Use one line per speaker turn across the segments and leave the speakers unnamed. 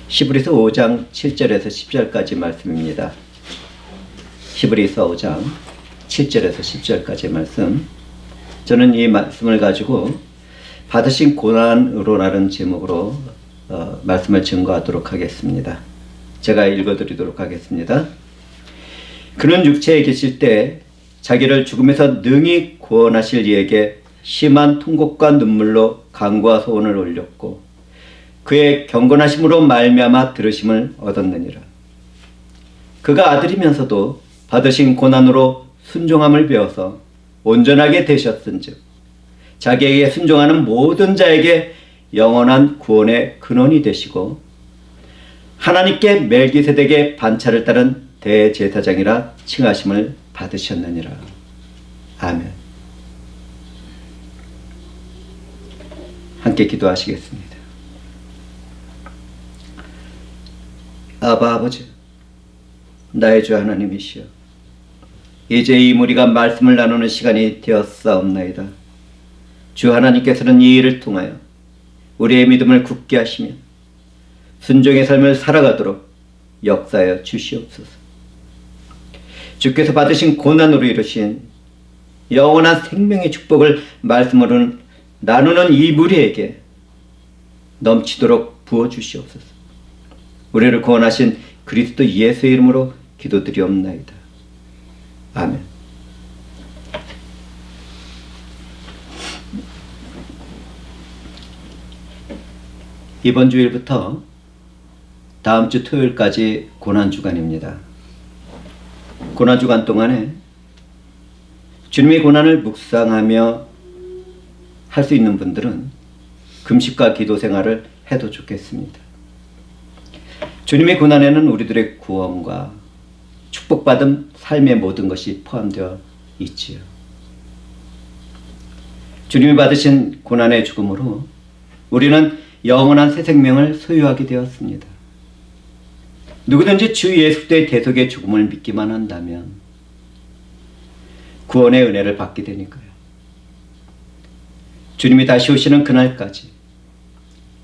히브리서 5장 7절에서 10절까지 말씀입니다. 히브리서 5장 7절에서 10절까지 말씀. 저는 이 말씀을 가지고 받으신 고난으로라는 제목으로 말씀을 증거하도록 하겠습니다. 제가 읽어드리도록 하겠습니다. 그는 육체에 계실 때 자기를 죽음에서 능히 구원하실 이에게 심한 통곡과 눈물로 간구와 소원을 올렸고 그의 경건하심으로 말미암아 들으심을 얻었느니라. 그가 아들이면서도 받으신 고난으로 순종함을 배워서 온전하게 되셨은즉 자기에게 순종하는 모든 자에게 영원한 구원의 근원이 되시고 하나님께 멜기세덱의 반차를 따른 대제사장이라 칭하심을 받으셨느니라. 아멘. 함께 기도하시겠습니다. 아바 아버지, 나의 주 하나님이시여, 이제 이 무리가 말씀을 나누는 시간이 되었사옵나이다. 주 하나님께서는 이 일을 통하여 우리의 믿음을 굳게 하시며 순종의 삶을 살아가도록 역사하여 주시옵소서. 주께서 받으신 고난으로 이루신 영원한 생명의 축복을 말씀으로 나누는 이 무리에게 넘치도록 부어주시옵소서. 우리를 구원하신 그리스도 예수의 이름으로 기도드리옵나이다. 아멘. 이번 주일부터 다음 주 토요일까지 고난주간입니다. 고난주간 동안에 주님의 고난을 묵상하며 할 수 있는 분들은 금식과 기도 생활을 해도 좋겠습니다. 주님의 고난에는 우리들의 구원과 축복받은 삶의 모든 것이 포함되어 있지요. 주님이 받으신 고난의 죽음으로 우리는 영원한 새 생명을 소유하게 되었습니다. 누구든지 주 예수 그리스도의 대속의 죽음을 믿기만 한다면 구원의 은혜를 받게 되니까요. 주님이 다시 오시는 그날까지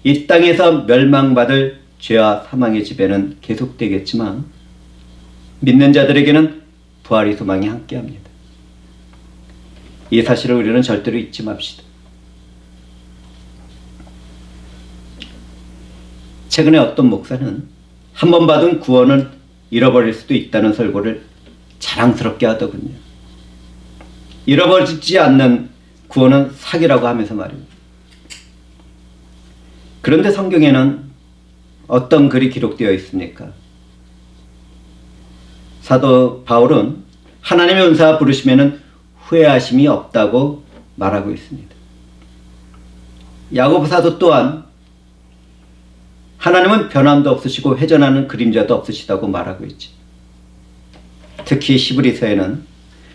이 땅에서 멸망받을 죄와 사망의 지배는 계속되겠지만 믿는 자들에게는 부활의 소망이 함께합니다. 이 사실을 우리는 절대로 잊지 맙시다. 최근에 어떤 목사는 한 번 받은 구원은 잃어버릴 수도 있다는 설교를 자랑스럽게 하더군요. 잃어버리지 않는 구원은 사기라고 하면서 말입니다. 그런데 성경에는 어떤 글이 기록되어 있습니까? 사도 바울은 하나님의 은사와 부르심에는 후회하심이 없다고 말하고 있습니다. 야고보 사도 또한 하나님은 변함도 없으시고 회전하는 그림자도 없으시다고 말하고 있지. 특히 히브리서에는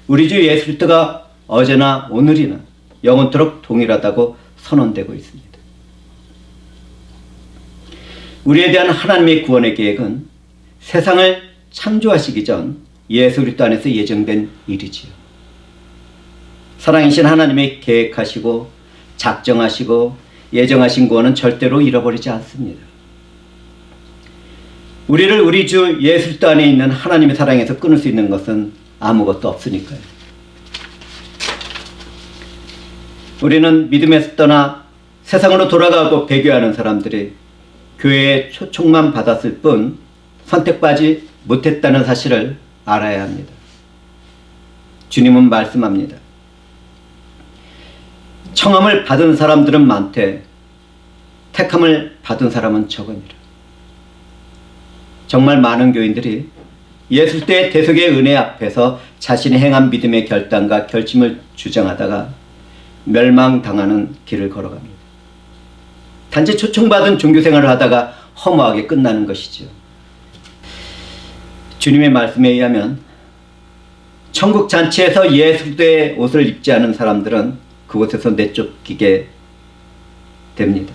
우리 주 예수 그리스도가 어제나 오늘이나 영원토록 동일하다고 선언되고 있습니다. 우리에 대한 하나님의 구원의 계획은 세상을 창조하시기 전 예수 그리스도 안에서 예정된 일이지요. 사랑이신 하나님의 계획하시고 작정하시고 예정하신 구원은 절대로 잃어버리지 않습니다. 우리를 우리 주 예수 그리스도 안에 있는 하나님의 사랑에서 끊을 수 있는 것은 아무것도 없으니까요. 우리는 믿음에서 떠나 세상으로 돌아가고 배교하는 사람들이 교회의 초청만 받았을 뿐 선택받지 못했다는 사실을 알아야 합니다. 주님은 말씀합니다. 청함을 받은 사람들은 많되 택함을 받은 사람은 적으니라. 정말 많은 교인들이 예수 그리스도의 대속의 은혜 앞에서 자신이 행한 믿음의 결단과 결심을 주장하다가 멸망당하는 길을 걸어갑니다. 단지 초청받은 종교생활을 하다가 허무하게 끝나는 것이죠. 주님의 말씀에 의하면 천국 잔치에서 예수 그리스도의 옷을 입지 않은 사람들은 그곳에서 내쫓기게 됩니다.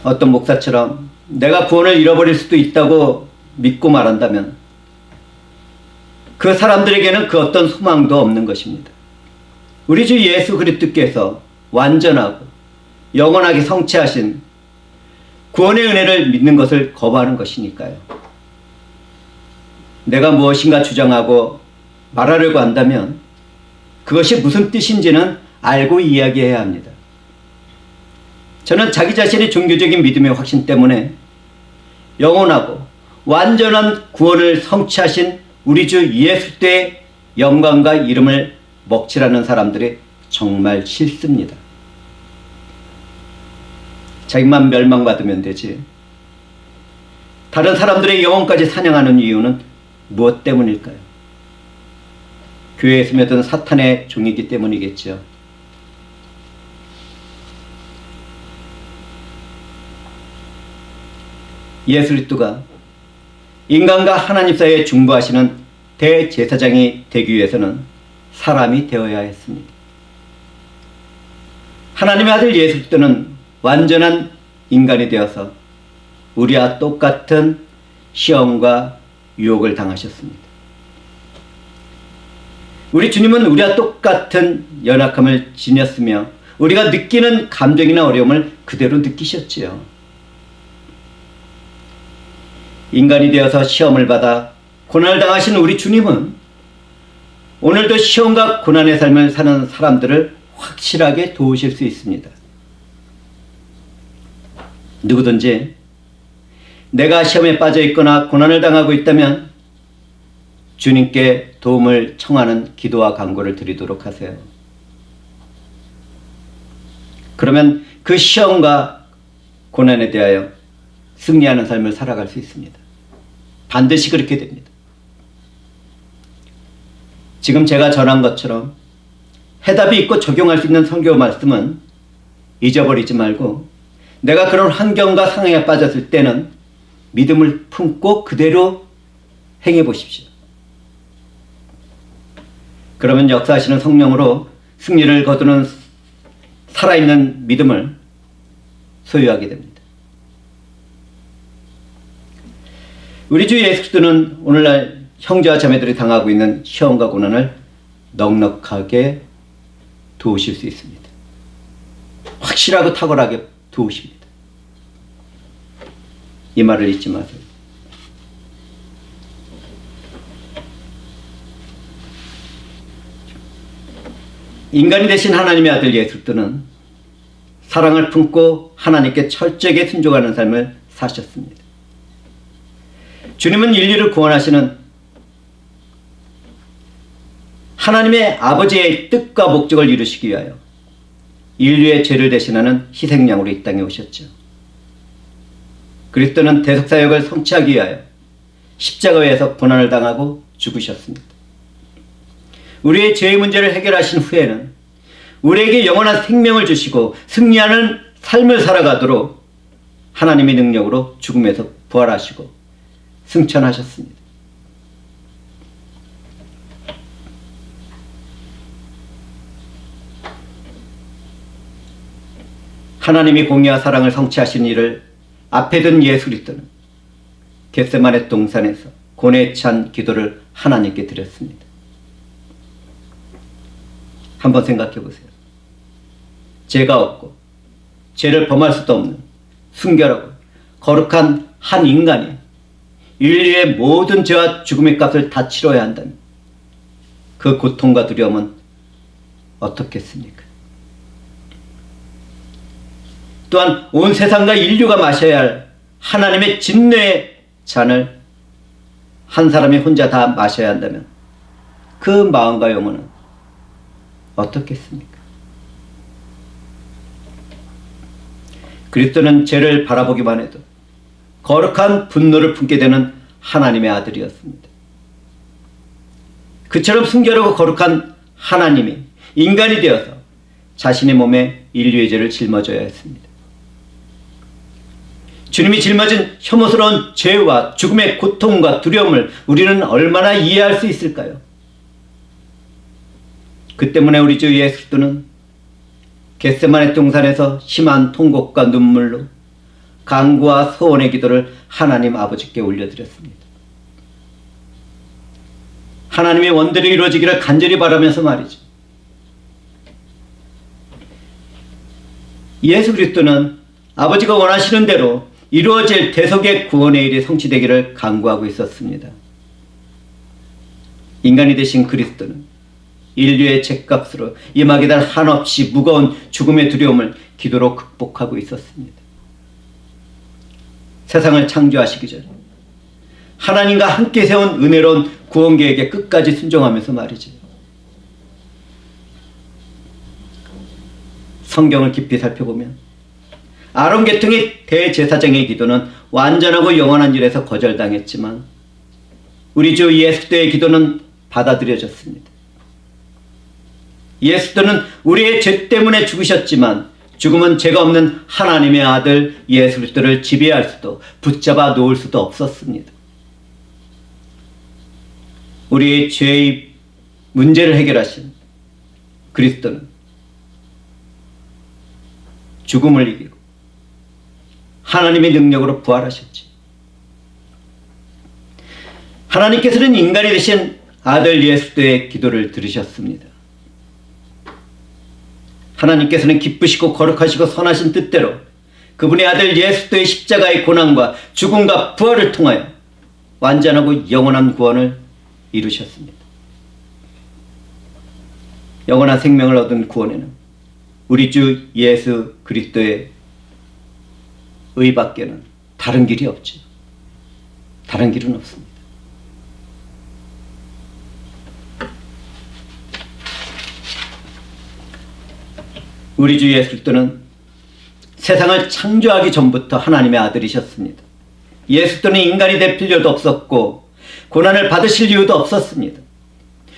어떤 목사처럼 내가 구원을 잃어버릴 수도 있다고 믿고 말한다면 그 사람들에게는 그 어떤 소망도 없는 것입니다. 우리 주 예수 그리스도께서 완전하고 영원하게 성취하신 구원의 은혜를 믿는 것을 거부하는 것이니까요. 내가 무엇인가 주장하고 말하려고 한다면 그것이 무슨 뜻인지는 알고 이야기해야 합니다. 저는 자기 자신의 종교적인 믿음의 확신 때문에 영원하고 완전한 구원을 성취하신 우리 주 예수 그리스도의 영광과 이름을 먹칠하는 사람들이 정말 싫습니다. 자기만 멸망받으면 되지. 다른 사람들의 영혼까지 사냥하는 이유는 무엇 때문일까요? 교회에 스며든 사탄의 종이기 때문이겠죠. 예수 그리스도가 인간과 하나님 사이에 중보하시는 대제사장이 되기 위해서는 사람이 되어야 했습니다. 하나님의 아들 예수 그리스도는 완전한 인간이 되어서 우리와 똑같은 시험과 유혹을 당하셨습니다. 우리 주님은 우리와 똑같은 연약함을 지녔으며 우리가 느끼는 감정이나 어려움을 그대로 느끼셨지요. 인간이 되어서 시험을 받아 고난을 당하신 우리 주님은 오늘도 시험과 고난의 삶을 사는 사람들을 확실하게 도우실 수 있습니다. 누구든지 내가 시험에 빠져 있거나 고난을 당하고 있다면 주님께 도움을 청하는 기도와 간구를 드리도록 하세요. 그러면 그 시험과 고난에 대하여 승리하는 삶을 살아갈 수 있습니다. 반드시 그렇게 됩니다. 지금 제가 전한 것처럼 해답이 있고 적용할 수 있는 성경 말씀은 잊어버리지 말고 내가 그런 환경과 상황에 빠졌을 때는 믿음을 품고 그대로 행해 보십시오. 그러면 역사하시는 성령으로 승리를 거두는 살아있는 믿음을 소유하게 됩니다. 우리 주 예수 그리스도는 오늘날 형제와 자매들이 당하고 있는 시험과 고난을 넉넉하게 도우실 수 있습니다. 확실하고 탁월하게 도우십니다. 이 말을 잊지 마세요. 인간이 되신 하나님의 아들 예수 그리스도는 사랑을 품고 하나님께 철저하게 순종하는 삶을 사셨습니다. 주님은 인류를 구원하시는 하나님의 아버지의 뜻과 목적을 이루시기 위하여 인류의 죄를 대신하는 희생양으로 이 땅에 오셨죠. 그리스도는 대속사역을 성취하기 위하여 십자가에서 고난을 당하고 죽으셨습니다. 우리의 죄의 문제를 해결하신 후에는 우리에게 영원한 생명을 주시고 승리하는 삶을 살아가도록 하나님의 능력으로 죽음에서 부활하시고 승천하셨습니다. 하나님이 공의와 사랑을 성취하신 일을 앞에 둔 예수 그리스도는 겟세마네 동산에서 고뇌에 찬 기도를 하나님께 드렸습니다. 한번 생각해 보세요. 죄가 없고 죄를 범할 수도 없는 순결하고 거룩한 한 인간이 인류의 모든 죄와 죽음의 값을 다 치러야 한다면 그 고통과 두려움은 어떻겠습니까? 또한 온 세상과 인류가 마셔야 할 하나님의 진노의 잔을 한 사람이 혼자 다 마셔야 한다면 그 마음과 영혼은 어떻겠습니까? 그리스도는 죄를 바라보기만 해도 거룩한 분노를 품게 되는 하나님의 아들이었습니다. 그처럼 순결하고 거룩한 하나님이 인간이 되어서 자신의 몸에 인류의 죄를 짊어져야 했습니다. 주님이 짊어진 혐오스러운 죄와 죽음의 고통과 두려움을 우리는 얼마나 이해할 수 있을까요? 그 때문에 우리 주 예수 그리스도는 겟세마네 동산에서 심한 통곡과 눈물로 간구와 소원의 기도를 하나님 아버지께 올려드렸습니다. 하나님의 원들이 이루어지기를 간절히 바라면서 말이죠. 예수 그리스도는 아버지가 원하시는 대로 이루어질 대속의 구원의 일이 성취되기를 간구하고 있었습니다. 인간이 되신 그리스도는 인류의 죄값으로 임하게 될 한없이 무거운 죽음의 두려움을 기도로 극복하고 있었습니다. 세상을 창조하시기 전에 하나님과 함께 세운 은혜로운 구원 계획에 끝까지 순종하면서 말이죠. 성경을 깊이 살펴보면 아론 계통의 대제사장의 기도는 완전하고 영원한 일에서 거절당했지만 우리 주 예수도의 기도는 받아들여졌습니다. 예수도는 우리의 죄 때문에 죽으셨지만 죽음은 죄가 없는 하나님의 아들 예수 그리스도를 지배할 수도 붙잡아 놓을 수도 없었습니다. 우리의 죄의 문제를 해결하신 그리스도는 죽음을 이기고 하나님의 능력으로 부활하셨지. 하나님께서는 인간이 되신 아들 예수도의 기도를 들으셨습니다. 하나님께서는 기쁘시고 거룩하시고 선하신 뜻대로 그분의 아들 예수도의 십자가의 고난과 죽음과 부활을 통하여 완전하고 영원한 구원을 이루셨습니다. 영원한 생명을 얻은 구원에는 우리 주 예수 그리스도의 의밖에는 다른 길이 없죠. 다른 길은 없습니다. 우리 주 예수 그리스도는 세상을 창조하기 전부터 하나님의 아들이셨습니다. 예수 그리스도는 인간이 될 필요도 없었고 고난을 받으실 이유도 없었습니다.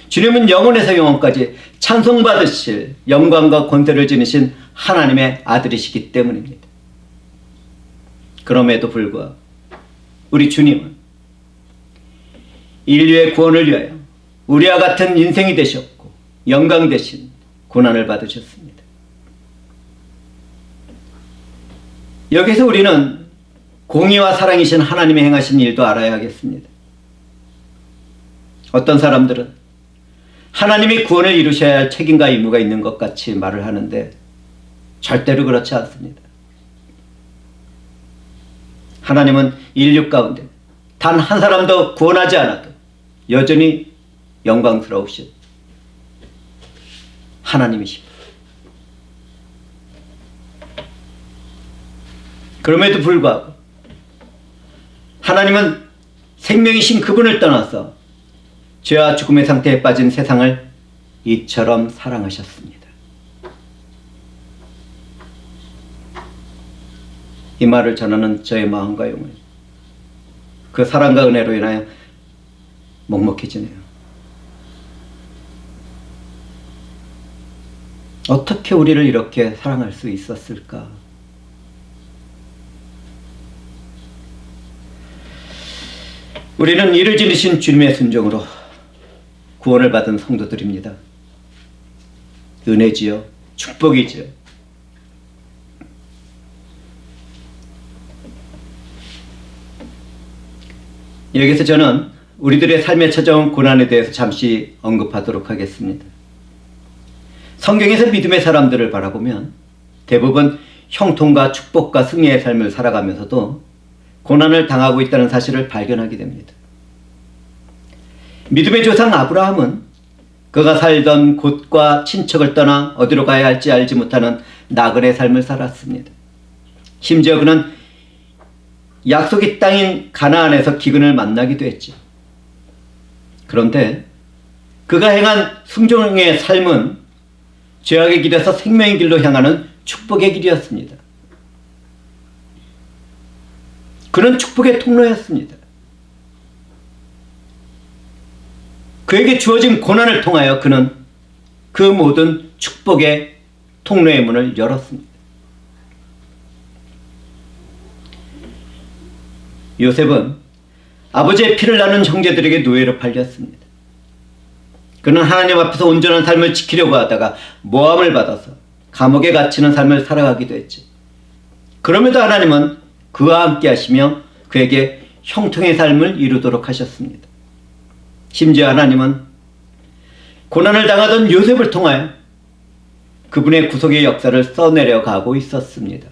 주님은 영원에서 영원까지 찬송받으실 영광과 권세를 지니신 하나님의 아들이시기 때문입니다. 그럼에도 불구하고 우리 주님은 인류의 구원을 위하여 우리와 같은 인생이 되셨고 영광 대신 고난을 받으셨습니다. 여기서 우리는 공의와 사랑이신 하나님의 행하신 일도 알아야 하겠습니다. 어떤 사람들은 하나님이 구원을 이루셔야 할 책임과 의무가 있는 것 같이 말을 하는데 절대로 그렇지 않습니다. 하나님은 인류 가운데 단 한 사람도 구원하지 않아도 여전히 영광스러우신 하나님이십니다. 그럼에도 불구하고 하나님은 생명이신 그분을 떠나서 죄와 죽음의 상태에 빠진 세상을 이처럼 사랑하셨습니다. 이 말을 전하는 저의 마음과 영혼, 그 사랑과 은혜로 인하여 먹먹해지네요. 어떻게 우리를 이렇게 사랑할 수 있었을까? 우리는 이를 지니신 주님의 순종으로 구원을 받은 성도들입니다. 은혜지요, 축복이지요. 여기서 저는 우리들의 삶에 찾아온 고난에 대해서 잠시 언급하도록 하겠습니다. 성경에서 믿음의 사람들을 바라보면 대부분 형통과 축복과 승리의 삶을 살아가면서도 고난을 당하고 있다는 사실을 발견하게 됩니다. 믿음의 조상 아브라함은 그가 살던 곳과 친척을 떠나 어디로 가야 할지 알지 못하는 나그네 삶을 살았습니다. 심지어 그는 약속의 땅인 가나안에서 기근을 만나기도 했죠. 그런데 그가 행한 순종의 삶은 죄악의 길에서 생명의 길로 향하는 축복의 길이었습니다. 그는 축복의 통로였습니다. 그에게 주어진 고난을 통하여 그는 그 모든 축복의 통로의 문을 열었습니다. 요셉은 아버지의 피를 나눈 형제들에게 노예로 팔렸습니다. 그는 하나님 앞에서 온전한 삶을 지키려고 하다가 모함을 받아서 감옥에 갇히는 삶을 살아가기도 했죠. 그럼에도 하나님은 그와 함께 하시며 그에게 형통의 삶을 이루도록 하셨습니다. 심지어 하나님은 고난을 당하던 요셉을 통하여 그분의 구속의 역사를 써내려 가고 있었습니다.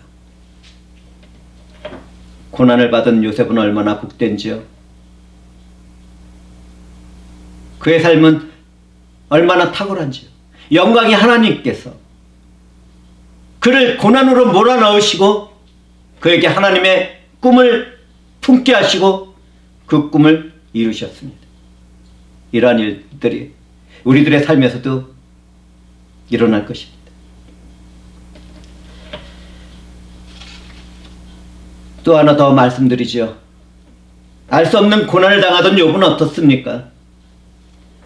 고난을 받은 요셉은 얼마나 복된지요. 그의 삶은 얼마나 탁월한지요. 영광이 하나님께서 그를 고난으로 몰아넣으시고 그에게 하나님의 꿈을 품게 하시고 그 꿈을 이루셨습니다. 이러한 일들이 우리들의 삶에서도 일어날 것입니다. 또 하나 더 말씀드리죠. 알 수 없는 고난을 당하던 욥은 어떻습니까?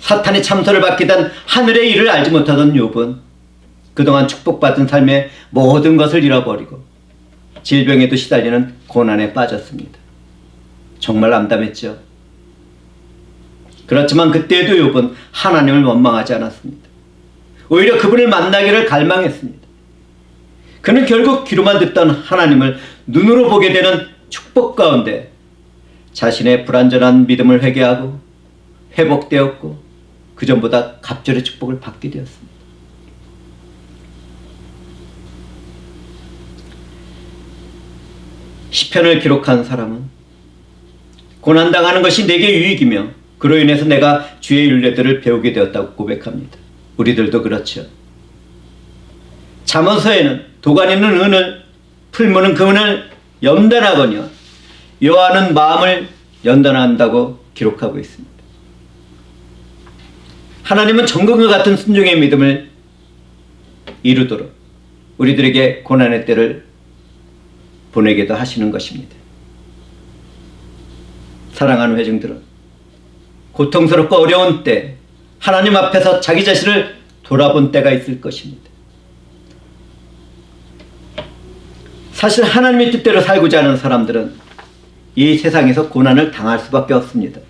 사탄의 참소를 받게 된 하늘의 일을 알지 못하던 욥은 그동안 축복받은 삶의 모든 것을 잃어버리고 질병에도 시달리는 고난에 빠졌습니다. 정말 암담했죠. 그렇지만 그때에도 욥은 하나님을 원망하지 않았습니다. 오히려 그분을 만나기를 갈망했습니다. 그는 결국 귀로만 듣던 하나님을 눈으로 보게 되는 축복 가운데 자신의 불완전한 믿음을 회개하고 회복되었고 그전보다 갑절의 축복을 받게 되었습니다. 시편을 기록한 사람은 고난당하는 것이 내게 유익이며 그로 인해서 내가 주의 율례들을 배우게 되었다고 고백합니다. 우리들도 그렇죠. 잠언서에는 도가니는 은을 풀무는 금을 염단하거니와 여호와는 마음을 연단한다고 기록하고 있습니다. 하나님은 정금과 같은 순종의 믿음을 이루도록 우리들에게 고난의 때를 보내기도 하시는 것입니다. 사랑하는 회중들은 고통스럽고 어려운 때 하나님 앞에서 자기 자신을 돌아본 때가 있을 것입니다. 사실 하나님의 뜻대로 살고자 하는 사람들은 이 세상에서 고난을 당할 수밖에 없습니다.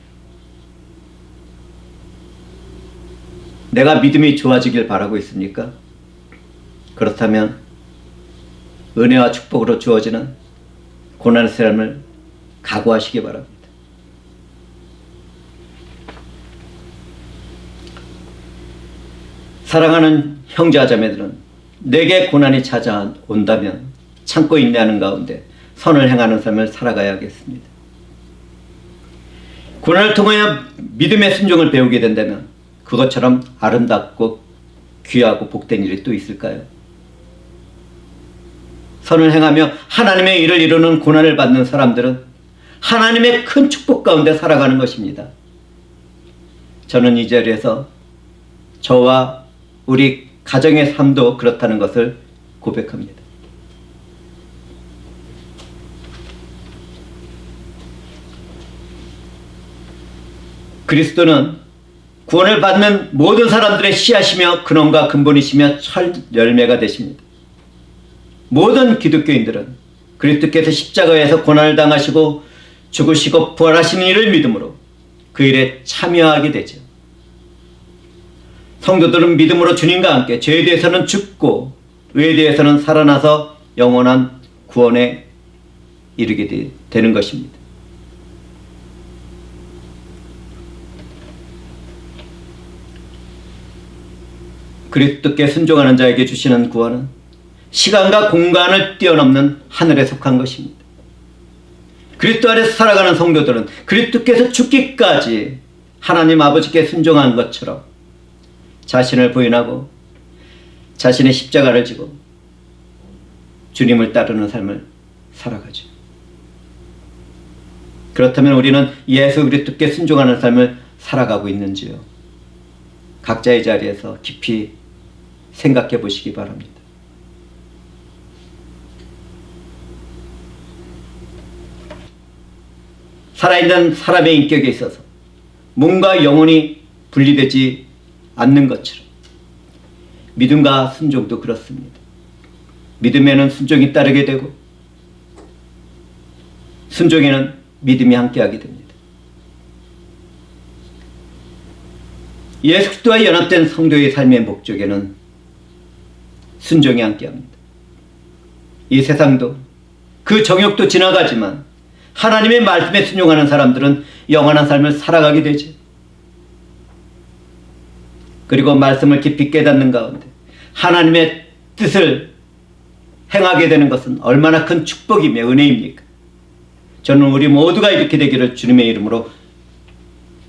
내가 믿음이 좋아지길 바라고 있습니까? 그렇다면 은혜와 축복으로 주어지는 고난의 삶을 각오하시기 바랍니다. 사랑하는 형제와 자매들은 내게 고난이 찾아온다면 참고 인내하는 가운데 선을 행하는 삶을 살아가야겠습니다. 고난을 통하여 믿음의 순종을 배우게 된다면 그것처럼 아름답고 귀하고 복된 일이 또 있을까요? 선을 행하며 하나님의 일을 이루는 고난을 받는 사람들은 하나님의 큰 축복 가운데 살아가는 것입니다. 저는 이 자리에서 저와 우리 가정의 삶도 그렇다는 것을 고백합니다. 그리스도는 구원을 받는 모든 사람들의 씨앗이며 근원과 근본이시며 첫 열매가 되십니다. 모든 기독교인들은 그리스도께서 십자가에서 고난을 당하시고 죽으시고 부활하시는 일을 믿음으로 그 일에 참여하게 되죠. 성도들은 믿음으로 주님과 함께 죄에 대해서는 죽고 의에 대해서는 살아나서 영원한 구원에 이르게 되는 것입니다. 그리스도께 순종하는 자에게 주시는 구원은 시간과 공간을 뛰어넘는 하늘에 속한 것입니다. 그리스도 아래서 살아가는 성도들은 그리스도께서 죽기까지 하나님 아버지께 순종한 것처럼 자신을 부인하고 자신의 십자가를 지고 주님을 따르는 삶을 살아가죠. 그렇다면 우리는 예수 그리스도께 순종하는 삶을 살아가고 있는지요? 각자의 자리에서 깊이 생각해 보시기 바랍니다. 살아있는 사람의 인격에 있어서 몸과 영혼이 분리되지 않는 것처럼 믿음과 순종도 그렇습니다. 믿음에는 순종이 따르게 되고 순종에는 믿음이 함께하게 됩니다. 예수 그리스도와 연합된 성도의 삶의 목적에는 순종이 함께합니다. 이 세상도 그 정욕도 지나가지만 하나님의 말씀에 순종하는 사람들은 영원한 삶을 살아가게 되죠. 그리고 말씀을 깊이 깨닫는 가운데 하나님의 뜻을 행하게 되는 것은 얼마나 큰 축복이며 은혜입니까? 저는 우리 모두가 이렇게 되기를 주님의 이름으로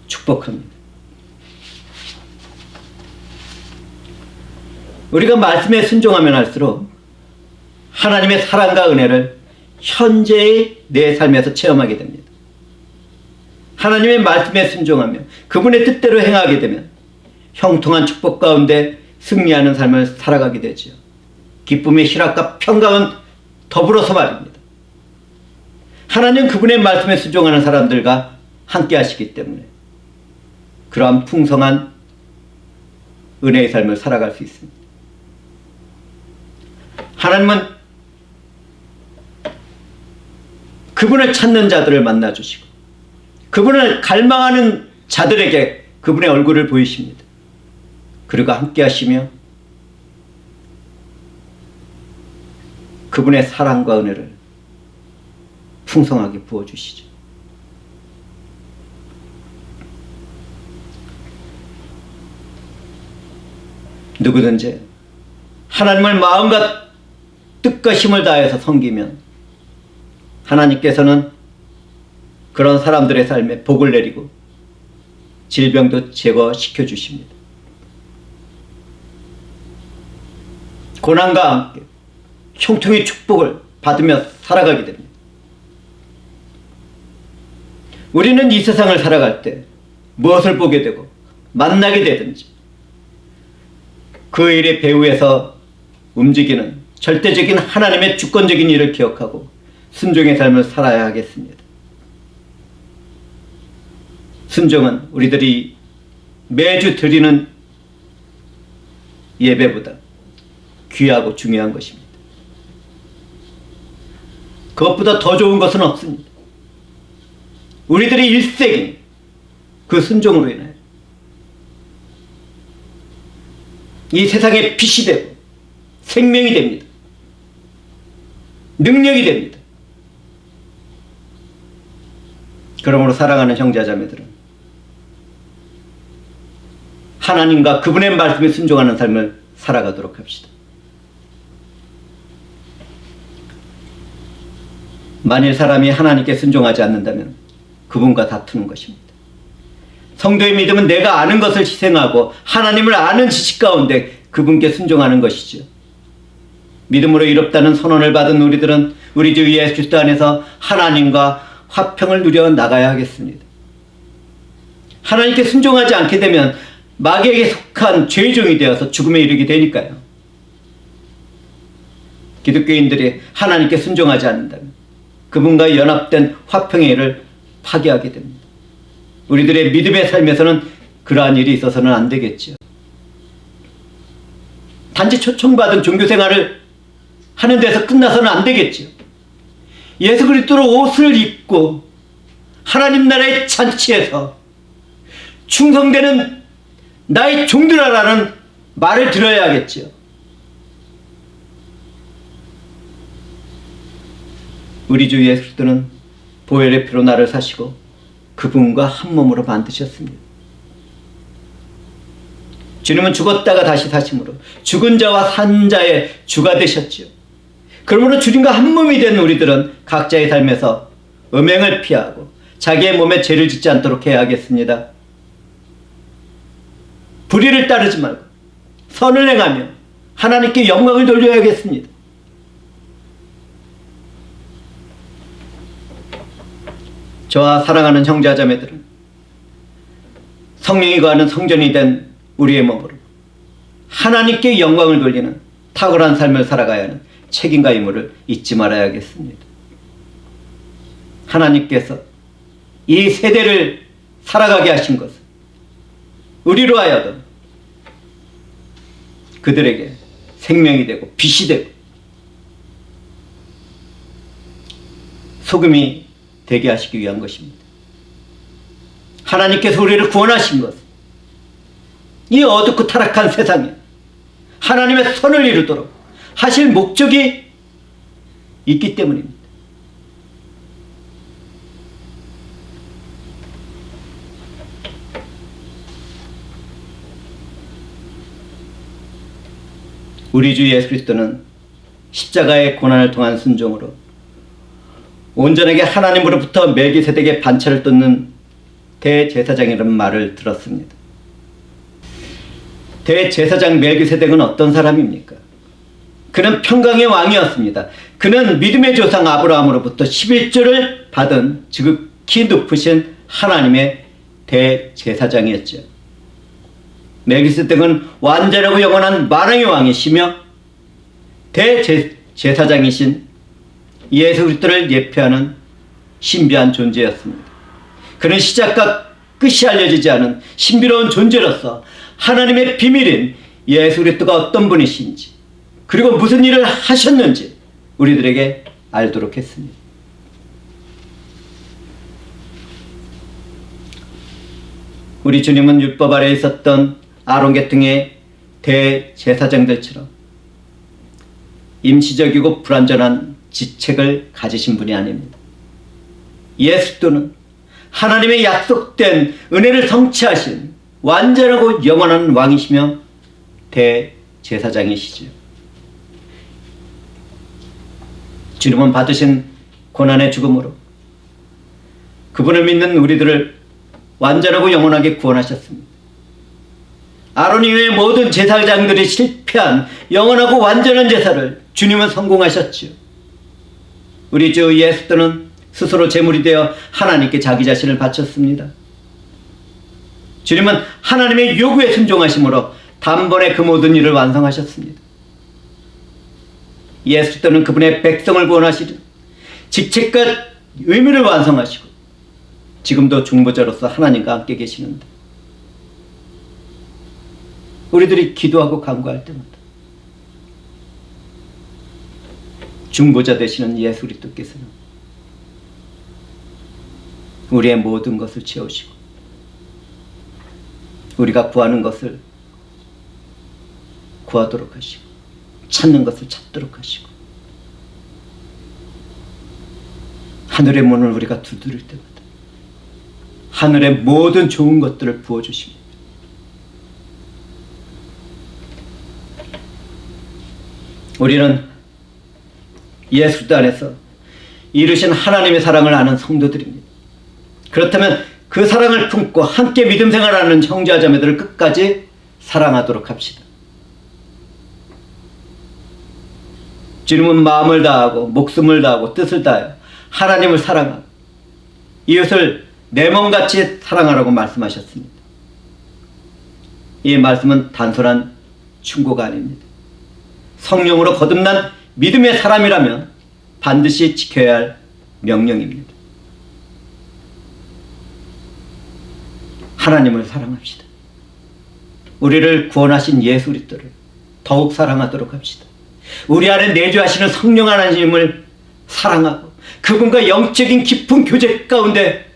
축복합니다. 우리가 말씀에 순종하면 할수록 하나님의 사랑과 은혜를 현재의 내 삶에서 체험하게 됩니다. 하나님의 말씀에 순종하며 그분의 뜻대로 행하게 되면 형통한 축복 가운데 승리하는 삶을 살아가게 되지요. 기쁨의 희락과 평강은 더불어서 말입니다. 하나님 그분의 말씀에 순종하는 사람들과 함께 하시기 때문에 그러한 풍성한 은혜의 삶을 살아갈 수 있습니다. 하나님은 그분을 찾는 자들을 만나주시고 그분을 갈망하는 자들에게 그분의 얼굴을 보이십니다. 그리고 함께 하시며 그분의 사랑과 은혜를 풍성하게 부어주시죠. 누구든지 하나님을 마음과 뜻과 힘을 다해서 섬기면 하나님께서는 그런 사람들의 삶에 복을 내리고 질병도 제거시켜 주십니다. 고난과 함께 형통의 축복을 받으며 살아가게 됩니다. 우리는 이 세상을 살아갈 때 무엇을 보게 되고 만나게 되든지 그 일의 배후에서 움직이는 절대적인 하나님의 주권적인 일을 기억하고 순종의 삶을 살아야 하겠습니다. 순종은 우리들이 매주 드리는 예배보다 귀하고 중요한 것입니다. 그것보다 더 좋은 것은 없습니다. 우리들의 일생이 그 순종으로 인하여 이 세상에 빛이 되고 생명이 됩니다. 능력이 됩니다. 그러므로 사랑하는 형제자매들은 하나님과 그분의 말씀에 순종하는 삶을 살아가도록 합시다. 만일 사람이 하나님께 순종하지 않는다면 그분과 다투는 것입니다. 성도의 믿음은 내가 아는 것을 희생하고 하나님을 아는 지식 가운데 그분께 순종하는 것이죠. 믿음으로 이롭다는 선언을 받은 우리들은 우리 주 예수 그리스도 안에서 하나님과 화평을 누려 나가야 하겠습니다. 하나님께 순종하지 않게 되면 마귀에게 속한 죄종이 되어서 죽음에 이르게 되니까요. 기독교인들이 하나님께 순종하지 않는다면 그분과 연합된 화평의 일을 파괴하게 됩니다. 우리들의 믿음의 삶에서는 그러한 일이 있어서는 안 되겠죠. 단지 초청받은 종교생활을 하는 데서 끝나서는 안 되겠죠. 예수 그리스도로 옷을 입고 하나님 나라의 잔치에서 충성되는 나의 종들아라는 말을 들어야 하겠죠. 우리 주 예수 그리스도는 보혈의 피로 나를 사시고 그분과 한 몸으로 만드셨습니다. 주님은 죽었다가 다시 사심으로 죽은 자와 산 자의 주가 되셨죠. 그러므로 주님과 한 몸이 된 우리들은 각자의 삶에서 음행을 피하고 자기의 몸에 죄를 짓지 않도록 해야 하겠습니다. 불의를 따르지 말고 선을 행하며 하나님께 영광을 돌려야겠습니다. 저와 사랑하는 형제자매들은 성령이 거하는 성전이 된 우리의 몸으로 하나님께 영광을 돌리는 탁월한 삶을 살아가야 하는 책임과 의무를 잊지 말아야겠습니다. 하나님께서 이 세대를 살아가게 하신 것은 우리로 하여금 그들에게 생명이 되고 빛이 되고 소금이 되게 하시기 위한 것입니다. 하나님께서 우리를 구원하신 것은 이 어둡고 타락한 세상에 하나님의 선을 이루도록 하실 목적이 있기 때문입니다. 우리 주 예수 그리스도는 십자가의 고난을 통한 순종으로 온전하게 하나님으로부터 멜기세덱의 반차를 뜯는 대제사장이라는 말을 들었습니다. 대제사장 멜기세덱은 어떤 사람입니까? 그는 평강의 왕이었습니다. 그는 믿음의 조상 아브라함으로부터 11조를 받은 지극히 높으신 하나님의 대제사장이었죠. 멜기세덱은 완전하고 영원한 만왕의 왕이시며 대제사장이신 예수 그리스도를 예표하는 신비한 존재였습니다. 그는 시작과 끝이 알려지지 않은 신비로운 존재로서 하나님의 비밀인 예수 그리스도가 어떤 분이신지, 그리고 무슨 일을 하셨는지 우리들에게 알도록 했습니다. 우리 주님은 율법 아래에 있었던 아론 계통의 대제사장들처럼 임시적이고 불완전한 지책을 가지신 분이 아닙니다. 예수 그리스도는 하나님의 약속된 은혜를 성취하신 완전하고 영원한 왕이시며 대제사장이시죠. 주님은 받으신 고난의 죽음으로 그분을 믿는 우리들을 완전하고 영원하게 구원하셨습니다. 아론 이외의 모든 제사장들이 실패한 영원하고 완전한 제사를 주님은 성공하셨죠. 우리 주 예수 그리스도는 스스로 제물이 되어 하나님께 자기 자신을 바쳤습니다. 주님은 하나님의 요구에 순종하심으로 단번에 그 모든 일을 완성하셨습니다. 예수 그리스도는 그분의 백성을 구원하시는 직책과 의미를 완성하시고 지금도 중보자로서 하나님과 함께 계시는데, 우리들이 기도하고 간구할 때마다 중보자 되시는 예수 그리스도께서는 우리의 모든 것을 채우시고 우리가 구하는 것을 구하도록 하시고 찾는 것을 찾도록 하시고 하늘의 문을 우리가 두드릴 때마다 하늘의 모든 좋은 것들을 부어주십니다. 우리는 예수 그리스도 안에서 이루신 하나님의 사랑을 아는 성도들입니다. 그렇다면 그 사랑을 품고 함께 믿음 생활하는 형제와 자매들을 끝까지 사랑하도록 합시다. 주님은 마음을 다하고 목숨을 다하고 뜻을 다하여 하나님을 사랑하고 이웃을 내 몸같이 사랑하라고 말씀하셨습니다. 이 말씀은 단순한 충고가 아닙니다. 성령으로 거듭난 믿음의 사람이라면 반드시 지켜야 할 명령입니다. 하나님을 사랑합시다. 우리를 구원하신 예수 그리스도를 더욱 사랑하도록 합시다. 우리 안에 내주하시는 성령 하나님을 사랑하고 그분과 영적인 깊은 교제 가운데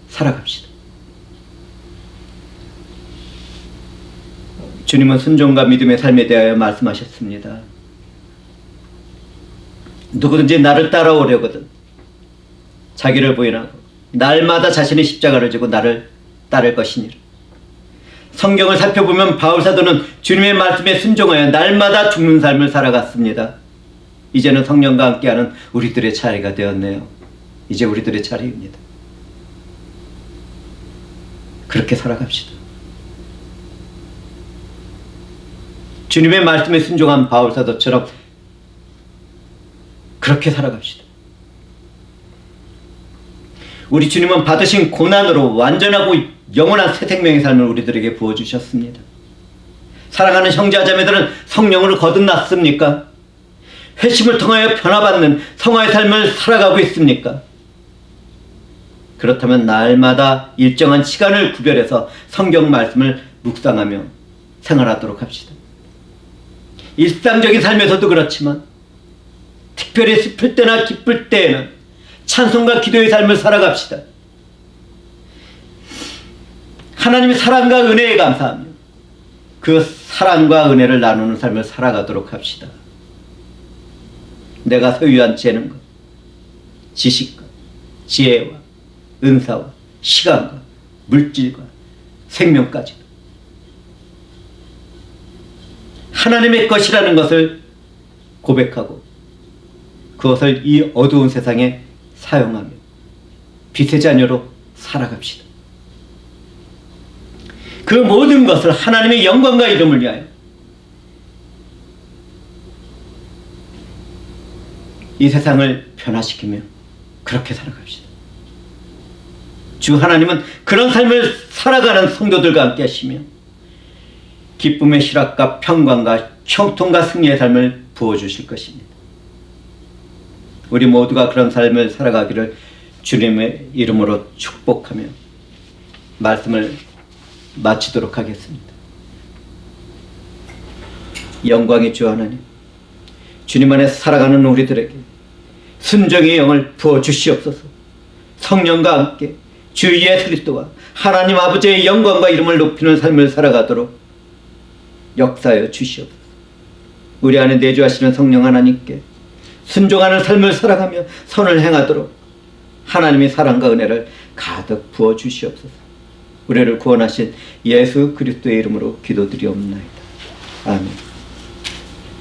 살아갑시다. 주님은 순종과 믿음의 삶에 대하여 말씀하셨습니다. 누구든지 나를 따라오려거든 자기를 부인하고 날마다 자신의 십자가를 지고 나를 따를 것이니라. 성경을 살펴보면 바울 사도는 주님의 말씀에 순종하여 날마다 죽는 삶을 살아갔습니다. 이제는 성령과 함께하는 우리들의 차례가 되었네요. 이제 우리들의 차례입니다. 그렇게 살아갑시다. 주님의 말씀에 순종한 바울 사도처럼 그렇게 살아갑시다. 우리 주님은 받으신 고난으로 완전하고 영원한 새 생명의 삶을 우리들에게 부어주셨습니다. 사랑하는 형제와 자매들은 성령으로 거듭났습니까? 회심을 통하여 변화받는 성화의 삶을 살아가고 있습니까? 그렇다면 날마다 일정한 시간을 구별해서 성경 말씀을 묵상하며 생활하도록 합시다. 일상적인 삶에서도 그렇지만 특별히 슬플 때나 기쁠 때에는 찬송과 기도의 삶을 살아갑시다. 하나님의 사랑과 은혜에 감사하며 그 사랑과 은혜를 나누는 삶을 살아가도록 합시다. 내가 소유한 재능과 지식과 지혜와 은사와 시간과 물질과 생명까지도 하나님의 것이라는 것을 고백하고 그 그것을 이 어두운 세상에 사용하며 빛의 자녀로 살아갑시다. 그 모든 것을 하나님의 영광과 이름을 위하여 이 세상을 변화시키며 그렇게 살아갑시다. 주 하나님은 그런 삶을 살아가는 성도들과 함께 하시며 기쁨의 실학과 평강과 형통과 승리의 삶을 부어주실 것입니다. 우리 모두가 그런 삶을 살아가기를 주님의 이름으로 축복하며 말씀을 마치도록 하겠습니다. 영광의 주 하나님, 주님 안에 살아가는 우리들에게 순종의 영을 부어주시옵소서. 성령과 함께 주 예수 그리스도와 하나님 아버지의 영광과 이름을 높이는 삶을 살아가도록 역사하여 주시옵소서. 우리 안에 내주하시는 성령 하나님께 순종하는 삶을 살아가며 선을 행하도록 하나님의 사랑과 은혜를 가득 부어 주시옵소서. 우리를 구원하신 예수 그리스도의 이름으로 기도드리옵나이다. 아멘.